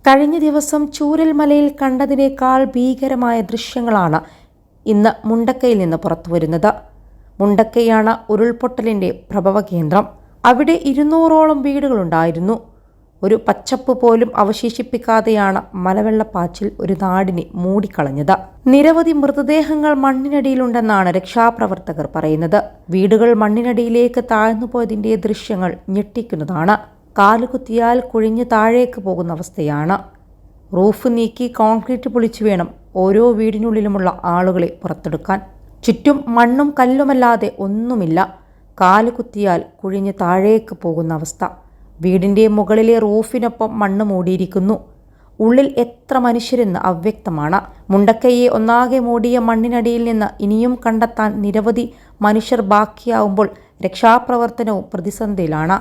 കഴിഞ്ഞ ദിവസം ചൂരൽമലയിൽ കണ്ടതിനേക്കാൾ ഭീകരമായ ദൃശ്യങ്ങളാണ് ഇന്ന് മുണ്ടക്കയിൽ നിന്ന് പുറത്തുവരുന്നത്. മുണ്ടക്കയാണ് ഉരുൾപൊട്ടലിന്റെ പ്രഭവ കേന്ദ്രം. അവിടെ 200ഓളം വീടുകളുണ്ടായിരുന്നു. ഒരു പച്ചപ്പ് പോലും അവശേഷിപ്പിക്കാതെയാണ് മലവെള്ളപ്പാച്ചിൽ ഒരു നാടിനെ മൂടിക്കളഞ്ഞത്. നിരവധി മൃതദേഹങ്ങൾ മണ്ണിനടിയിലുണ്ടെന്നാണ് രക്ഷാപ്രവർത്തകർ പറയുന്നത്. വീടുകൾ മണ്ണിനടിയിലേക്ക് താഴ്ന്നുപോയതിന്റെ ദൃശ്യങ്ങൾ ഞെട്ടിക്കുന്നതാണ്. കാലുകുത്തിയാൽ കുഴിഞ്ഞ് താഴേക്ക് പോകുന്ന അവസ്ഥയാണ്. റൂഫ് നീക്കി കോൺക്രീറ്റ് പൊളിച്ചു വേണം ഓരോ വീടിനുള്ളിലുമുള്ള ആളുകളെ പുറത്തെടുക്കാൻ. ചുറ്റും മണ്ണും കല്ലുമല്ലാതെ ഒന്നുമില്ല. കാലുകുത്തിയാൽ കുഴിഞ്ഞ് താഴേക്ക് പോകുന്ന അവസ്ഥ. വീടിൻ്റെ മുകളിലെ റൂഫിനൊപ്പം മണ്ണ് മൂടിയിരിക്കുന്നു. ഉള്ളിൽ എത്ര മനുഷ്യരെന്ന് അവ്യക്തമാണ്. മുണ്ടക്കയെ ഒന്നാകെ മൂടിയ മണ്ണിനടിയിൽ നിന്ന് ഇനിയും കണ്ടെത്താൻ നിരവധി മനുഷ്യർ ബാക്കിയാവുമ്പോൾ രക്ഷാപ്രവർത്തനവും പ്രതിസന്ധിയിലാണ്.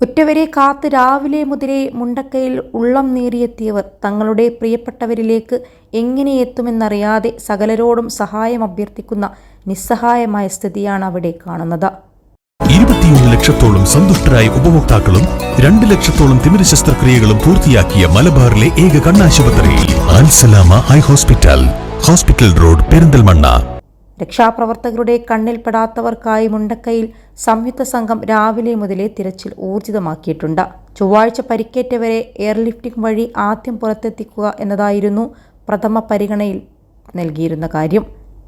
ഉറ്റവരെ കാത്ത് രാവിലെ മുതലേ മുണ്ടക്കയിൽ ഉള്ളം നീറിയെത്തിയവർ തങ്ങളുടെ പ്രിയപ്പെട്ടവരിലേക്ക് എങ്ങനെ എത്തുമെന്നറിയാതെ സകലരോടും സഹായം അഭ്യർത്ഥിക്കുന്ന നിസ്സഹായമായ സ്ഥിതിയാണ് അവിടെ കാണുന്നത്. 21 ലക്ഷത്തോളം സന്തുഷ്ടരായ ഉപഭോക്താക്കളും 2 ലക്ഷത്തോളം തിമിര ശസ്ത്രക്രിയകളും പൂർത്തിയാക്കിയ മലബാറിലെ ഏക കണ്ണാശുപത്രി Al Salama eye hospital, hospital road, Perinthalmanna. രക്ഷാപ്രവർത്തകരുടെ കണ്ണിൽപ്പെടാത്തവർക്കായി മുണ്ടക്കയിൽ സംയുക്ത സംഘം രാവിലെ മുതലേ തിരച്ചിൽ ഊർജിതമാക്കിയിട്ടുണ്ട്. ചൊവ്വാഴ്ച പരിക്കേറ്റവരെ എയർലിഫ്റ്റിംഗ് വഴി ആദ്യം പുറത്തെത്തിക്കുക എന്നതായിരുന്നു പ്രഥമ പരിഗണനയിൽ നൽകിയിരുന്ന കാര്യം.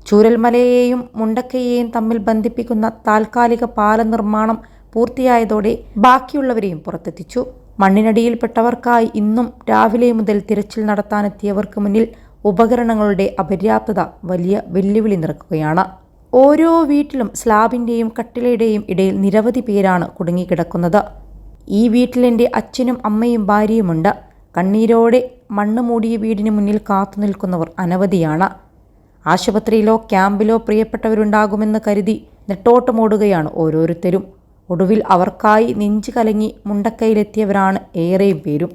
ചൂരൽമലയെയും മുണ്ടക്കയെയും തമ്മിൽ ബന്ധിപ്പിക്കുന്ന താൽക്കാലിക പാല നിർമ്മാണം പൂർത്തിയായതോടെ ബാക്കിയുള്ളവരെയും പുറത്തെത്തിച്ചു. മണ്ണിനടിയിൽപ്പെട്ടവർക്കായി ഇന്നും രാവിലെ മുതൽ തിരച്ചിൽ നടത്താനെത്തിയവർക്ക് മുന്നിൽ ഉപകരണങ്ങളുടെ അപര്യാപ്തത വലിയ വെല്ലുവിളി നിറക്കുകയാണ്. ഓരോ വീട്ടിലും സ്ലാബിൻ്റെയും കട്ടിലയുടെയും ഇടയിൽ നിരവധി പേരാണ് കുടുങ്ങിക്കിടക്കുന്നത്. ഈ വീട്ടിലെൻ്റെ അച്ഛനും അമ്മയും ഭാര്യയുമുണ്ട്. കണ്ണീരോടെ മണ്ണ് മൂടിയ വീടിന് മുന്നിൽ കാത്തു നിൽക്കുന്നവർ അനവധിയാണ്. ആശുപത്രിയിലോ ക്യാമ്പിലോ പ്രിയപ്പെട്ടവരുണ്ടാകുമെന്ന് കരുതി നെട്ടോട്ടമോടുകയാണ് ഓരോരുത്തരും. ഒടുവിൽ അവർക്കായി നെഞ്ചു കലങ്ങി മുണ്ടക്കയിലെത്തിയവരാണ് ഏറെയും പേരും.